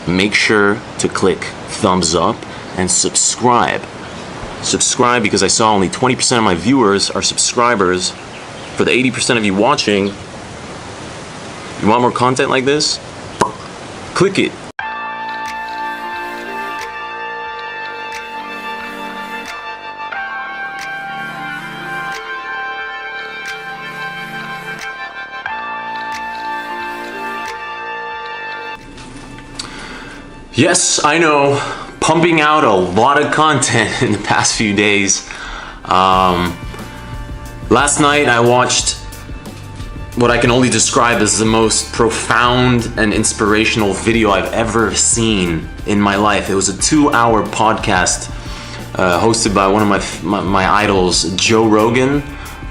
make sure to click thumbs up and subscribe. Subscribe because I saw only 20% of my viewers are subscribers. For the 80% of you watching, you want more content like this? Click it. Yes, I know, pumping out a lot of content in the past few days. Last night I watched what I can only describe as the most profound and inspirational video I've ever seen in my life. It was a 2-hour podcast hosted by one of my idols, Joe Rogan,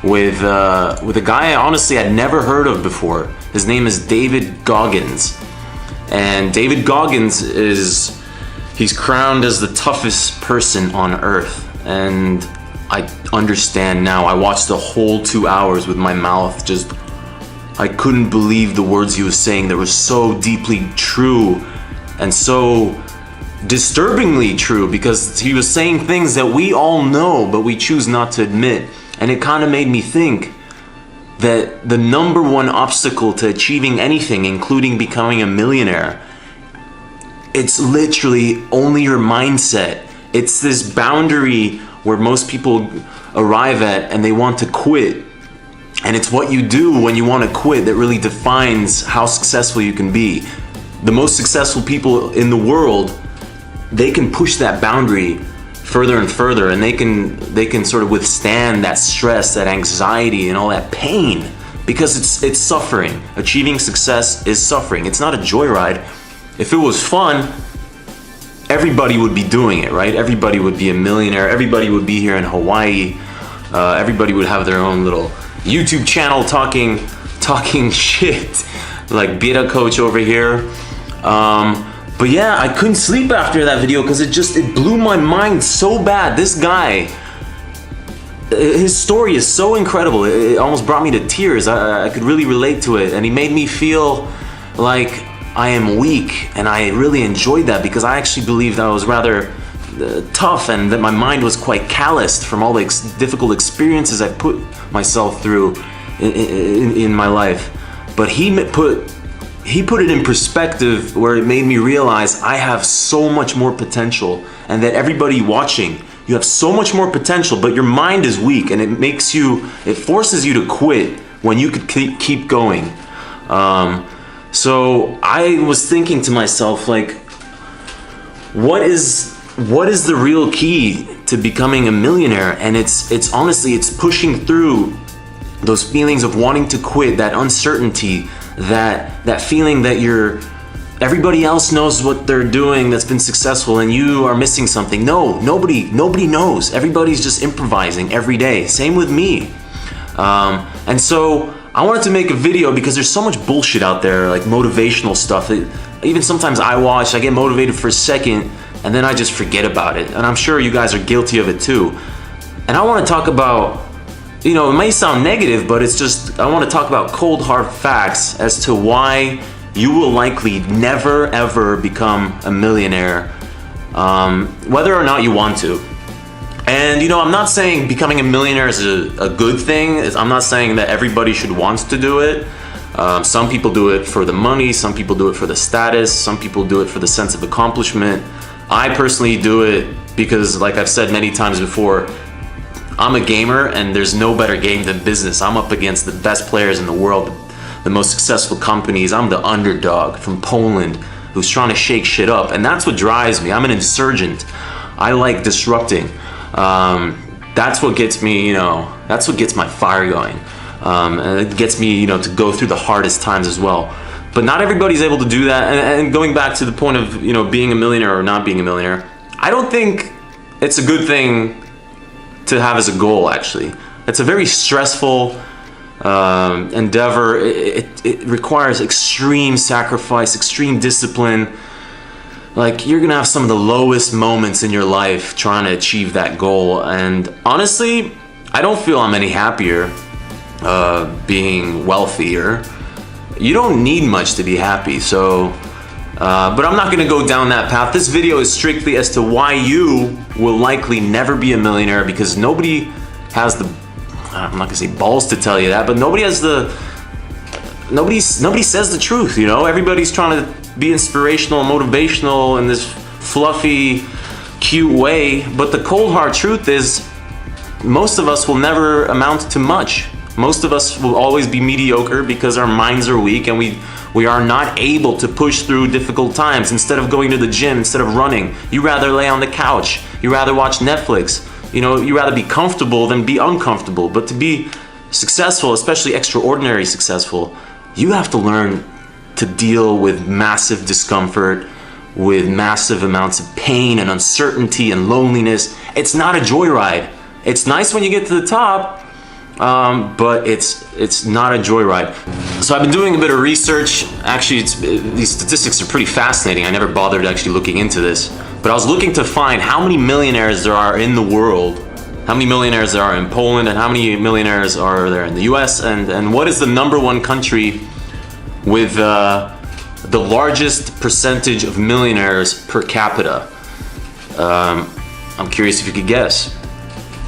with a guy I honestly had never heard of before. His name is David Goggins. And David Goggins he's crowned as the toughest person on earth. And I understand now. I watched the whole 2 hours with my mouth I couldn't believe the words he was saying that were so deeply true and so disturbingly true, because he was saying things that we all know but we choose not to admit. And it kind of made me think that the number one obstacle to achieving anything, including becoming a millionaire, it's literally only your mindset. It's this boundary where most people arrive at and they want to quit. And it's what you do when you want to quit that really defines how successful you can be. The most successful people in the world, they can push that boundary further and further, and they can sort of withstand that stress, that anxiety, and all that pain, because it's suffering. Achieving success is suffering. It's not a joyride. If it was fun, everybody would be doing it, right? Everybody would be a millionaire. Everybody would be here in Hawaii. Everybody would have their own little YouTube channel talking shit, like Beta Coach over here. But yeah, I couldn't sleep after that video because it blew my mind so bad. This guy, his story is so incredible. It almost brought me to tears. I could really relate to it, and he made me feel like I am weak, and I really enjoyed that because I actually believed I was rather tough and that my mind was quite calloused from all the difficult experiences I put myself through in my life. But he put it in perspective where it made me realize I have so much more potential, and that everybody watching, you have so much more potential, but your mind is weak, and it forces you to quit when you could keep going. So I was thinking to myself, like, what is the real key to becoming a millionaire? And it's honestly, it's pushing through those feelings of wanting to quit, that uncertainty, that feeling that everybody else knows what they're doing that's been successful and you are missing something. No, nobody knows. Everybody's just improvising every day. Same with me. And so I wanted to make a video because there's so much bullshit out there, like motivational stuff. Even sometimes I get motivated for a second and then I just forget about it. And I'm sure you guys are guilty of it too. And I want to talk about, it may sound negative, but I want to talk about cold hard facts as to why you will likely never ever become a millionaire, whether or not you want to. And I'm not saying becoming a millionaire is a good thing. I'm not saying that everybody should want to do it. Some people do it for the money, some people do it for the status, some people do it for the sense of accomplishment. I personally do it because, like I've said many times before, I'm a gamer, and there's no better game than business. I'm up against the best players in the world, the most successful companies. I'm the underdog from Poland who's trying to shake shit up, and that's what drives me. I'm an insurgent. I like disrupting. That's what gets me, that's what gets my fire going. And it gets me, to go through the hardest times as well. But not everybody's able to do that. And going back to the point of, being a millionaire or not being a millionaire, I don't think it's a good thing to have as a goal, actually. It's a very stressful endeavor. It requires extreme sacrifice, extreme discipline. Like, you're gonna have some of the lowest moments in your life trying to achieve that goal. And honestly, I don't feel I'm any happier being wealthier. You don't need much to be happy. So But I'm not gonna go down that path. This video is strictly as to why you will likely never be a millionaire, because nobody has the, I'm not gonna say balls to tell you that, but nobody has the, nobody says the truth, you know? Everybody's trying to be inspirational and motivational in this fluffy, cute way, but the cold hard truth is most of us will never amount to much. Most of us will always be mediocre because our minds are weak and we are not able to push through difficult times. Instead of going to the gym, instead of running, you rather lay on the couch, you rather watch Netflix, you know, you rather be comfortable than be uncomfortable. But to be successful, especially extraordinary successful, you have to learn to deal with massive discomfort, with massive amounts of pain and uncertainty and loneliness. It's not a joyride. It's nice when you get to the top, but it's not a joyride. So I've been doing a bit of research. Actually, these statistics are pretty fascinating. I never bothered actually looking into this, but I was looking to find how many millionaires there are in the world, how many millionaires there are in Poland, and how many millionaires are there in the US, and what is the #1 country with the largest percentage of millionaires per capita. I'm curious if you could guess.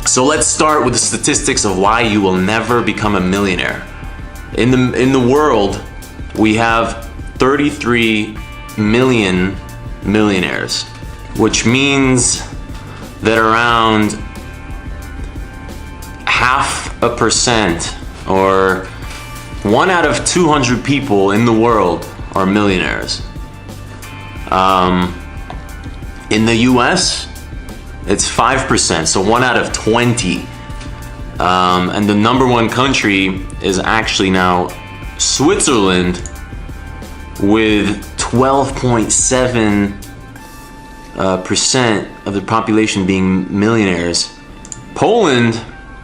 So let's start with the statistics of why you will never become a millionaire. In the world, we have 33 million millionaires, which means that around 0.5%, or 1 out of 200 people in the world are millionaires. In the US, it's 5%, so 1 out of 20. And the #1 country is actually now Switzerland, with 12.7% of the population being millionaires. Poland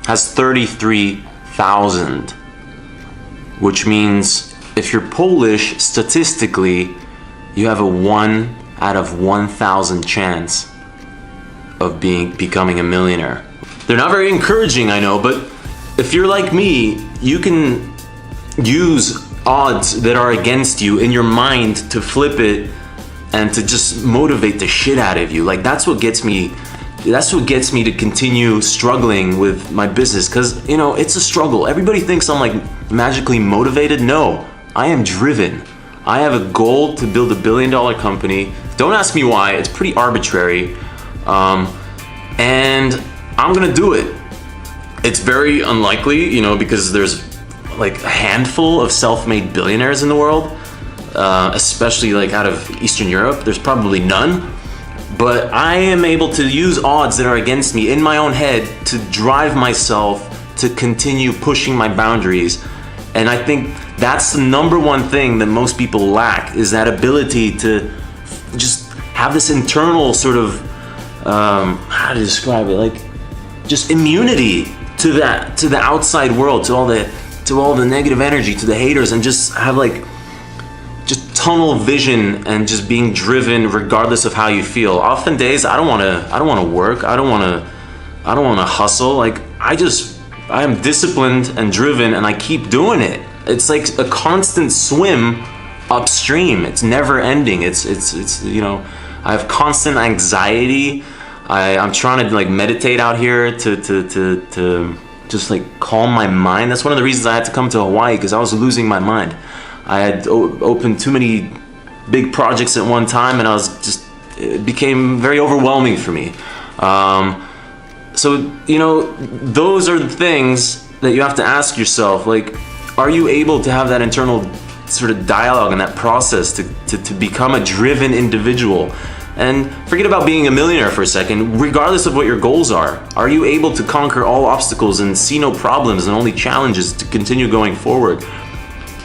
has 33,000, which means if you're Polish, statistically, you have a 1 out of 1,000 chance of becoming a millionaire. They're not very encouraging, I know, but if you're like me, you can use odds that are against you in your mind to flip it and to just motivate the shit out of you. Like, that's what gets me to continue struggling with my business, because, you know, it's a struggle. Everybody thinks I'm like magically motivated. No, I am driven. I have a goal to build a $1 billion company. Don't ask me why, it's pretty arbitrary. And I'm gonna do it. It's very unlikely, you know, because there's like a handful of self-made billionaires in the world, especially like out of Eastern Europe. There's probably none. But I am able to use odds that are against me in my own head to drive myself to continue pushing my boundaries. And I think that's the #1 thing that most people lack, is that ability to just have this internal sort of, how to describe it, like just immunity to the outside world, to all the negative energy, to the haters, and just have like just tunnel vision and just being driven regardless of how you feel. Often days I don't want to work. I don't want to hustle. Like I am disciplined and driven, and I keep doing it. It's like a constant swim upstream. It's never ending. It's you know, I have constant anxiety. I'm trying to like meditate out here to just like calm my mind. That's one of the reasons I had to come to Hawaii, because I was losing my mind. I had opened too many big projects at one time, and it became very overwhelming for me. So, you know, those are the things that you have to ask yourself. Like, are you able to have that internal sort of dialogue and that process to become a driven individual? And forget about being a millionaire for a second. Regardless of what your goals are you able to conquer all obstacles and see no problems and only challenges to continue going forward?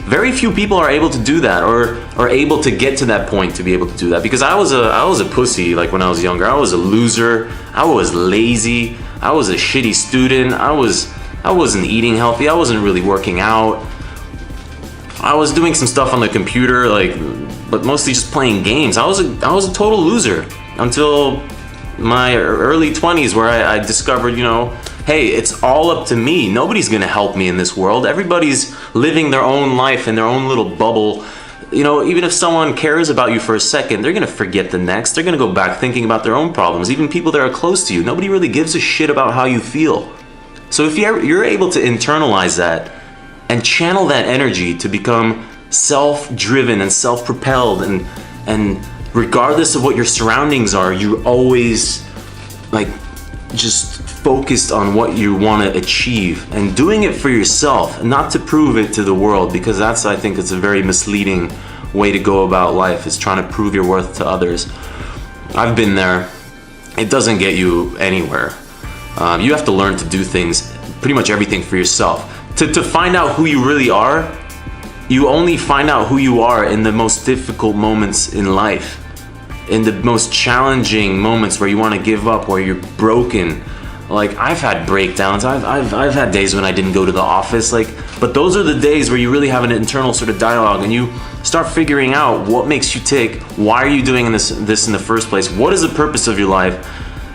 Very few people are able to do that, or are able to get to that point to be able to do that. Because I was a pussy, like when I was younger. I was a loser. I was lazy. I was a shitty student. I wasn't eating healthy. I wasn't really working out. I was doing some stuff on the computer, but mostly just playing games. I was a total loser until my early 20s, where I discovered, you know, hey, it's all up to me. Nobody's gonna help me in this world. Everybody's living their own life in their own little bubble, you know, even if someone cares about you for a second, they're gonna forget the next. They're gonna go back thinking about their own problems. Even people that are close to you, nobody really gives a shit about how you feel. So if you're able to internalize that and channel that energy to become self-driven and self-propelled, and regardless of what your surroundings are, you're always like just focused on what you want to achieve and doing it for yourself, not to prove it to the world, because that's, I think, it's a very misleading way to go about life, is trying to prove your worth to others. I've been there. It doesn't get you anywhere. You have to learn to do things, pretty much everything, for yourself. To find out who you really are, you only find out who you are in the most difficult moments in life, in the most challenging moments where you want to give up, where you're broken. Like, I've had breakdowns. I've had days when I didn't go to the office. Like, but those are the days where you really have an internal sort of dialogue, and you start figuring out what makes you tick. Why are you doing this in the first place? What is the purpose of your life?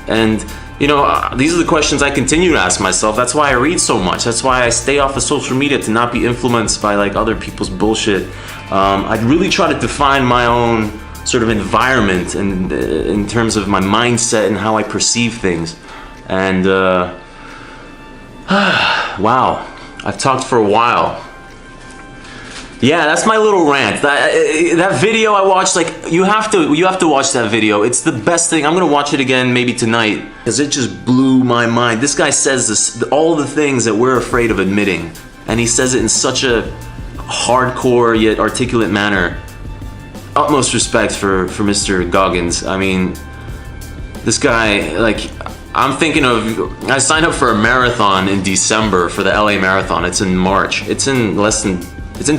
And you know, these are the questions I continue to ask myself. That's why I read so much. That's why I stay off of social media, to not be influenced by like other people's bullshit. I really try to define my own sort of environment, and in terms of my mindset and how I perceive things. And wow, I've talked for a while. Yeah, that's my little rant. That video I watched, like, you have to watch that video. It's the best thing. I'm gonna watch it again maybe tonight, because it just blew my mind. This guy says this, all the things that we're afraid of admitting, and he says it in such a hardcore yet articulate manner. Utmost respect for Mr. Goggins. I mean, this guy, like, I'm thinking of, I signed up for a marathon in December for the LA Marathon. It's in March. It's in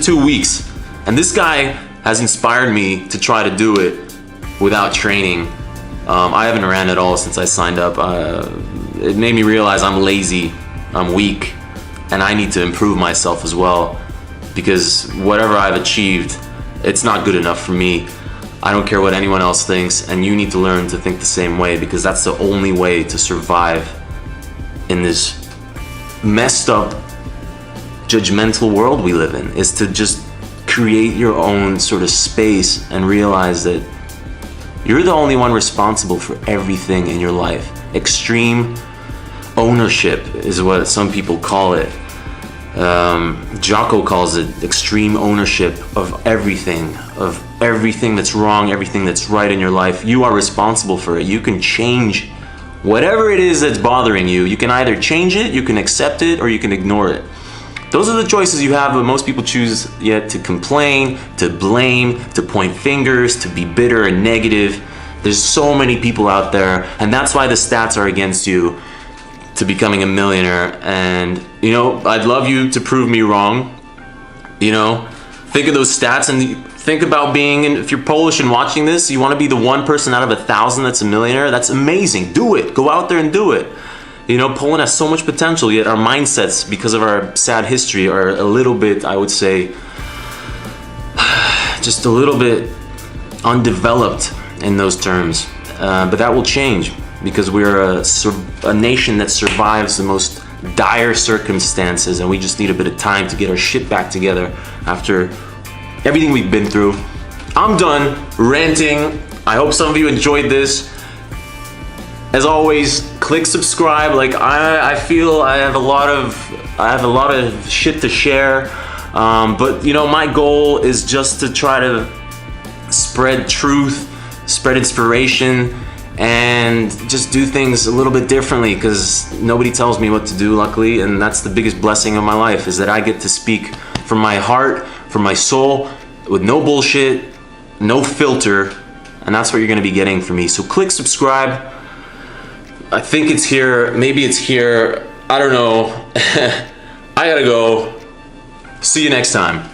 2 weeks. And this guy has inspired me to try to do it without training. I haven't ran at all since I signed up. It made me realize I'm lazy, I'm weak, and I need to improve myself as well, because whatever I've achieved, it's not good enough for me. I don't care what anyone else thinks, and you need to learn to think the same way, because that's the only way to survive in this messed up, judgmental world we live in, is to just create your own sort of space and realize that you're the only one responsible for everything in your life. Extreme ownership is what some people call it. Jocko calls it extreme ownership of everything that's wrong, everything that's right in your life. You are responsible for it. You can change whatever it is that's bothering you. You can either change it, you can accept it, or you can ignore it. Those are the choices you have, but most people choose yet to complain, to blame, to point fingers, to be bitter and negative. There's so many people out there, and that's why the stats are against you to becoming a millionaire. And you know, I'd love you to prove me wrong. You know, think of those stats and think about being, if you're Polish and watching this, you want to be the one person out of 1,000 that's a millionaire. That's amazing. Do it. Go out there and do it. You know, Poland has so much potential, yet our mindsets, because of our sad history, are a little bit, I would say, just a little bit undeveloped in those terms. But that will change, because we're a nation that survives the most dire circumstances, and we just need a bit of time to get our shit back together after everything we've been through. I'm done ranting. I hope some of you enjoyed this. As always, click subscribe. Like, I feel I have a lot of shit to share, but you know, my goal is just to try to spread truth, spread inspiration, and just do things a little bit differently, because nobody tells me what to do, luckily, and that's the biggest blessing of my life, is that I get to speak from my heart, from my soul, with no bullshit, no filter, and that's what you're gonna be getting from me. So click subscribe. I think it's here, maybe it's here, I don't know. I gotta go. See you next time.